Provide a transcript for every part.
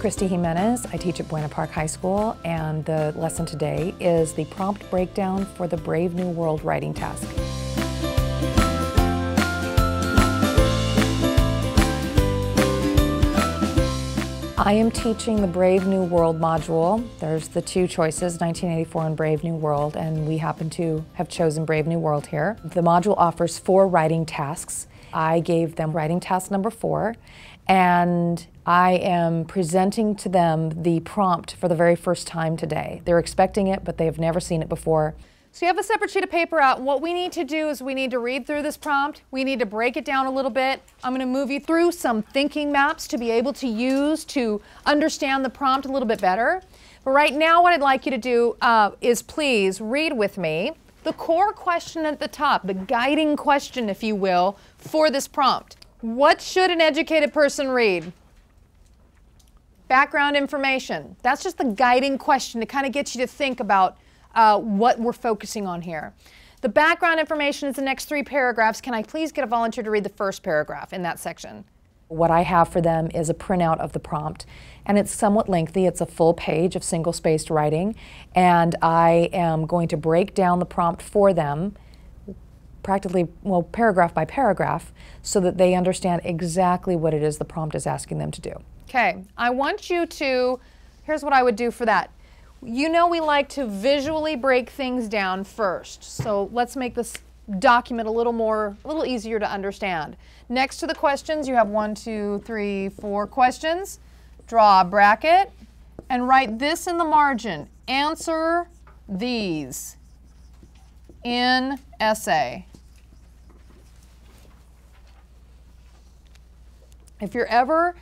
Christy Jimenez. I teach at Buena Park High School, and the lesson today is the prompt breakdown for the Brave New World writing task. I am teaching the Brave New World module. There's the two choices, 1984 and Brave New World, and we happen to have chosen Brave New World here. The module offers 4 writing tasks. I gave them writing task number 4, and I am presenting to them the prompt for the very first time today. They're expecting it, but they have never seen it before. So you have a separate sheet of paper out. What we need to do is we need to read through this prompt. We need to break it down a little bit. I'm going to move you through some thinking maps to be able to use to understand the prompt a little bit better. But right now what I'd like you to do is please read with me the core question at the top, the guiding question, if you will, for this prompt. What should an educated person read? Background information. That's just the guiding question to kind of get you to think about what we're focusing on here. The background information is the next 3 paragraphs. Can I please get a volunteer to read the first paragraph in that section? What I have for them is a printout of the prompt, and it's somewhat lengthy. It's a full page of single-spaced writing, and I am going to break down the prompt for them practically, well, paragraph by paragraph, so that they understand exactly what it is the prompt is asking them to do. Okay, I want you to, here's what I would do for that. You know we like to visually break things down first, so let's make this document a little easier to understand. Next to the questions, you have 1, 2, 3, 4 questions. Draw a bracket and write this in the margin. Answer these in essay. If you're ever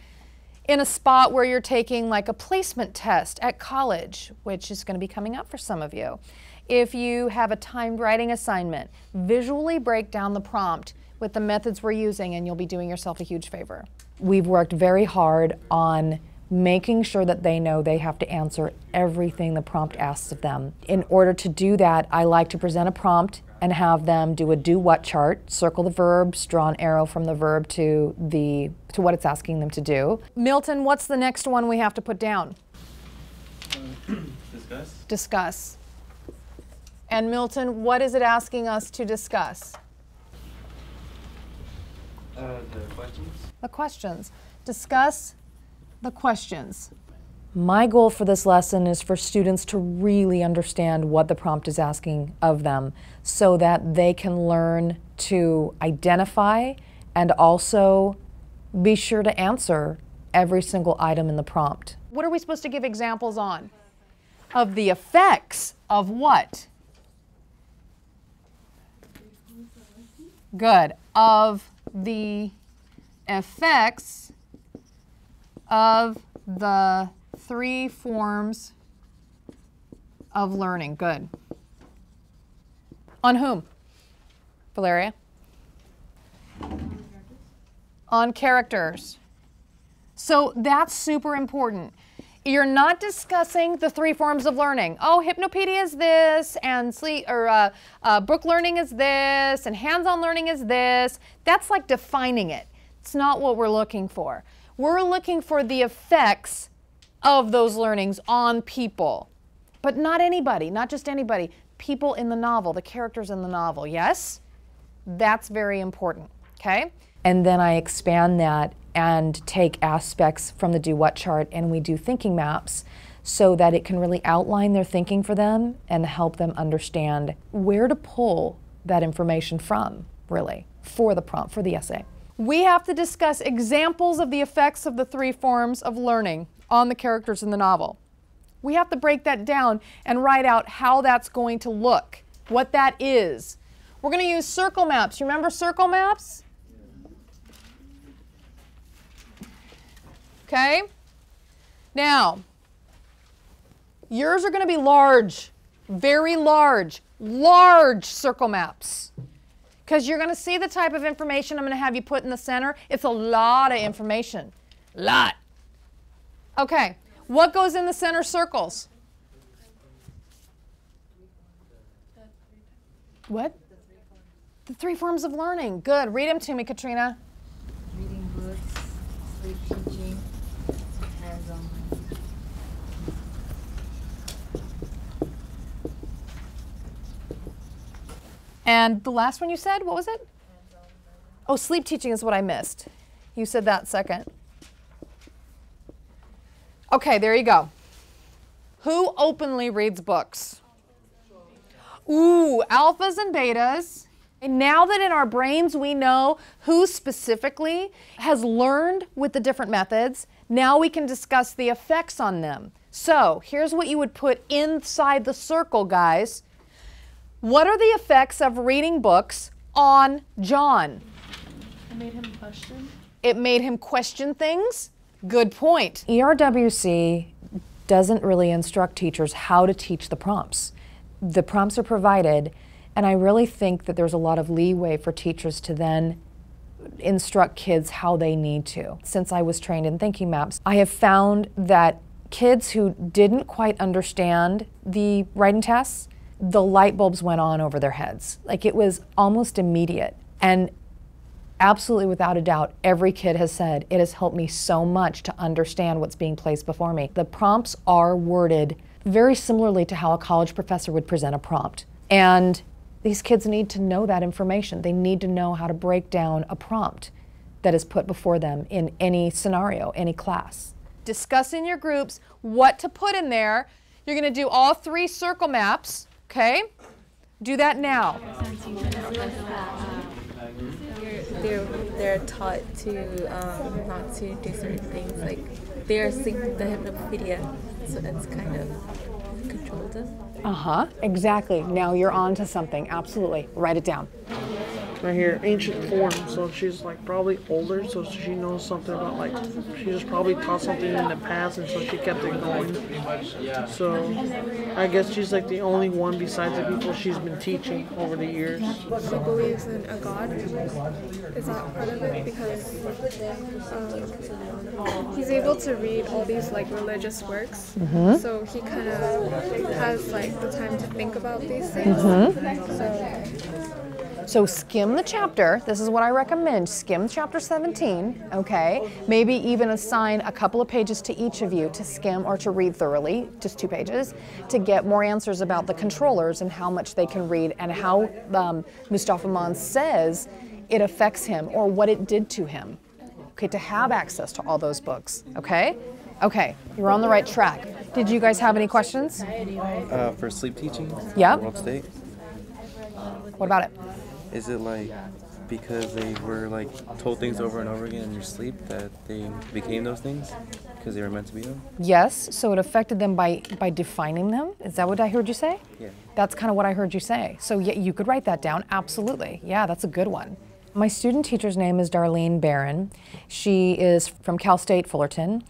in a spot where you're taking like a placement test at college, which is going to be coming up for some of you, if you have a timed writing assignment, visually break down the prompt with the methods we're using, and you'll be doing yourself a huge favor. We've worked very hard on making sure that they know they have to answer everything the prompt asks of them. In order to do that, I like to present a prompt and have them do a do-what chart, circle the verbs, draw an arrow from the verb to what it's asking them to do. Milton, what's the next one we have to put down? Discuss. Discuss. And Milton, what is it asking us to discuss? The questions. The questions. Discuss the questions. My goal for this lesson is for students to really understand what the prompt is asking of them, so that they can learn to identify and also be sure to answer every single item in the prompt. What are we supposed to give examples on? Of the effects of what? Good. Of the effects of the 3 forms of learning. Good. On whom? Valeria? On characters. So that's super important. You're not discussing the 3 forms of learning. Oh, Hypnopedia is this, and book learning is this, and hands-on learning is this. That's like defining it. It's not what we're looking for. We're looking for the effects of those learnings on people. But not anybody, not just anybody. People in the novel, the characters in the novel, yes? That's very important, okay? And then I expand that and take aspects from the do-what chart, and we do thinking maps so that it can really outline their thinking for them and help them understand where to pull that information from, really, for the prompt, for the essay. We have to discuss examples of the effects of the 3 forms of learning on the characters in the novel. We have to break that down and write out how that's going to look, what that is. We're going to use circle maps. You remember circle maps? Okay? Now, yours are going to be large, very large circle maps. Because you're going to see the type of information I'm going to have you put in the center. It's a lot of information. Lot. Okay, what goes in the center circles? What? The 3 forms of learning. Good. Read them to me, Katrina. Reading books, sleep teaching, hands-on learning. And the last one you said, what was it? Oh, sleep teaching is what I missed. You said that second. Okay, there you go. Who openly reads books? Ooh, alphas and betas. And now that in our brains we know who specifically has learned with the different methods, now we can discuss the effects on them. So here's what you would put inside the circle, guys. What are the effects of reading books on John? It made him question. It made him question things. Good point. ERWC doesn't really instruct teachers how to teach the prompts. The prompts are provided, and I really think that there's a lot of leeway for teachers to then instruct kids how they need to. Since I was trained in thinking maps, I have found that kids who didn't quite understand the writing tests, the light bulbs went on over their heads. Like, it was almost immediate. And absolutely, without a doubt, every kid has said, it has helped me so much to understand what's being placed before me. The prompts are worded very similarly to how a college professor would present a prompt. And these kids need to know that information. They need to know how to break down a prompt that is put before them in any scenario, any class. Discuss in your groups what to put in there. You're going to do all 3 circle maps, okay? Do that now. They're taught to not to do certain things. Like they're sleeping the hypnopedia, so that's kind of controlled them. Exactly. Now you're on to something. Absolutely. Write it down. Right here, ancient form. So she's like probably older, so she knows something about, like, she just probably taught something in the past, and so she kept it going. So I guess she's like the only one besides the people she's been teaching over the years. She believes in a God. Is that part of it? Because he's able to read all these like religious works, so he kind of has like the time to think about these things. So skim the chapter. This is what I recommend. Skim chapter 17, okay? Maybe even assign a couple of pages to each of you to skim or to read thoroughly, just 2 pages, to get more answers about the controllers and how much they can read and how Mustafa Mann says it affects him or what it did to him. Okay, to have access to all those books, okay? Okay, you're on the right track. Did you guys have any questions? For sleep teaching? Yeah. World State? What about it? Is it like because they were like told things over and over again in their sleep that they became those things? Because they were meant to be them? Yes, so it affected them by defining them? Is that what I heard you say? Yeah. That's kind of what I heard you say. So yeah, you could write that down, absolutely. Yeah, that's a good one. My student teacher's name is Darlene Barron. She is from Cal State Fullerton.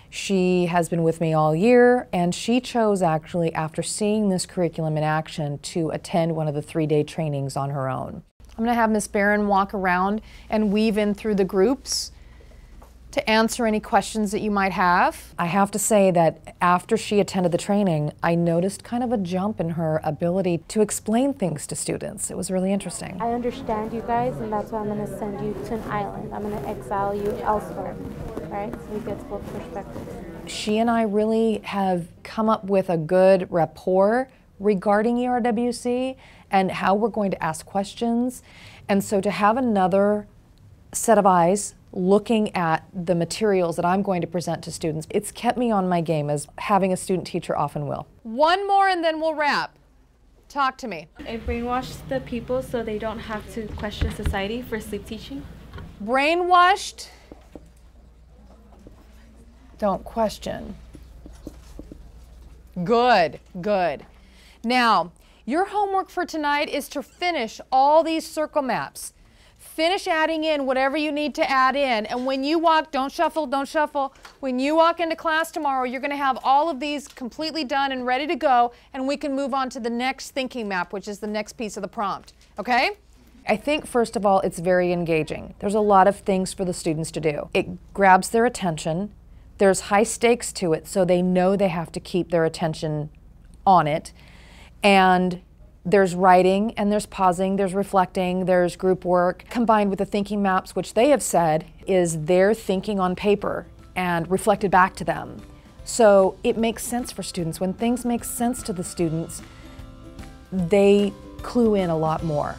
She has been with me all year, and she chose actually, after seeing this curriculum in action, to attend one of the 3-day trainings on her own. I'm going to have Ms. Barron walk around and weave in through the groups to answer any questions that you might have. I have to say that after she attended the training, I noticed kind of a jump in her ability to explain things to students. It was really interesting. I understand you guys, and that's why I'm going to send you to an island. I'm going to exile you elsewhere, right? So you get both perspectives. She and I really have come up with a good rapport regarding ERWC and how we're going to ask questions. And so to have another set of eyes looking at the materials that I'm going to present to students, it's kept me on my game, as having a student teacher often will. One more and then we'll wrap. Talk to me. It brainwashed the people so they don't have to question society for sleep teaching. Brainwashed. Don't question. Good, good. Now, your homework for tonight is to finish all these circle maps. Finish adding in whatever you need to add in. And when you walk, don't shuffle, don't shuffle. When you walk into class tomorrow, you're going to have all of these completely done and ready to go, and we can move on to the next thinking map, which is the next piece of the prompt. Okay? I think, first of all, it's very engaging. There's a lot of things for the students to do. It grabs their attention. There's high stakes to it, so they know they have to keep their attention on it. And there's writing, and there's pausing, there's reflecting, there's group work, combined with the thinking maps, which they have said is their thinking on paper and reflected back to them. So it makes sense for students. When things make sense to the students, they clue in a lot more.